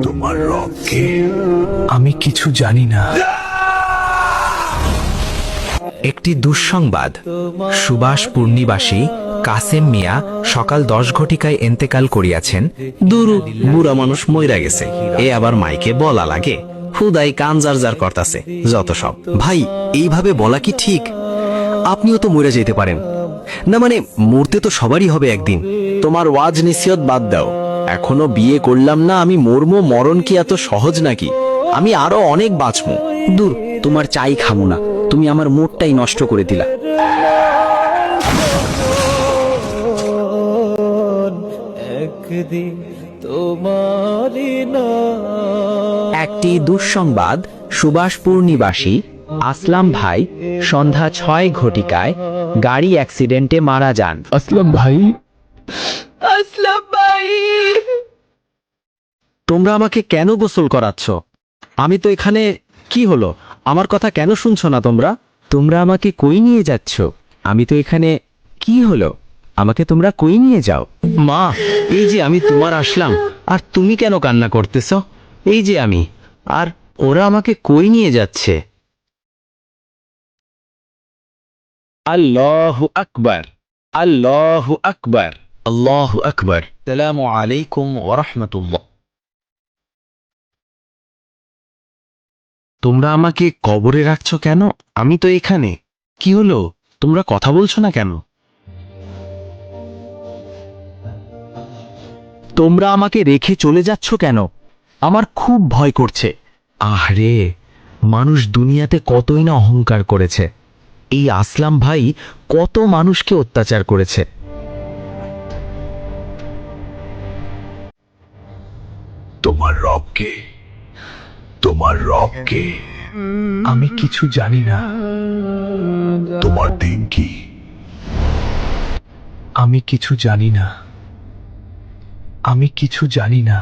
তোমার রব কে? আমি কিছু জানি না। একটি দুঃসংবাদ। সুভাষ পূর্ণিবাসী কাসেম মিয়া সকাল 10 ঘটিকায় এন্তেকাল করিয়াছেন। দুরু বুড়া মানুষ মইরা গেছে, এ আবার মাইকে বলা লাগে? হুদাই কান জার জার করতাছে যত সব। ভাই, এইভাবে বলা কি ঠিক? আপনিও তো মরে যেতে পারেন না, মানে মরতে তো সবারই হবে একদিন। তোমার ওয়াজ নিসিয়ত বাদ দাও, এখনো বিয়ে করলাম না আমি মরমো, মরণ কি এত সহজ নাকি? আমি আরো অনেক বাঁচমু। দূর, তোমার চাই খামো না, তুমি আমার মুডটাই নষ্ট করে দিলা। একটি দুঃসংবাদ। সুভাষ পূর্ণিবাসী আসলাম ভাই সন্ধ্যা 6 ঘটিকায় গাড়ি অ্যাক্সিডেন্টে মারা যান। আসলাম ভাই, তোমরা আমাকে কেন গোসল করাচ্ছ? আমি তো এখানে। কি হলো, আমার কথা কেন শুনছো না তোমরা? তোমরা আমাকে কই নিয়ে যাচ্ছ? আমি তো এখানে। কি হলো, আমাকে তোমরা কই নিয়ে যাও? মা, এই যে আমি তোমার আসলাম, আর তুমি কেন কান্না করতেছ? এই যে আমি, আর ওরা আমাকে কই নিয়ে যাচ্ছে? আল্লাহু আকবার, আল্লাহু আকবার, আল্লাহু আকবার। আসসালামু আলাইকুম ওয়া রাহমাতুল্লাহ। তোমরা আমাকে কবরে রাখছো কেন? আমি তো এখানে। কি হলো, তোমরা কথা বলছো না কেন? তোমরা আমাকে রেখে চলে যাচ্ছ কেন? আমার খুব ভয় করছে। আহরে, মানুষ দুনিয়াতে কতই না অহংকার করেছে। এই আসলাম ভাই কত মানুষকে অত্যাচার করেছে। তোমার রব কে? তোমার রব কে? আমি কিছু জানি না। তোমার দিন কি? আমি কিছু জানি না। আমি কিছু জানি না।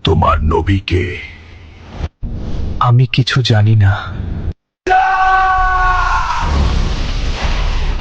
তোমার নবী কে? আমি কিছু জানি না।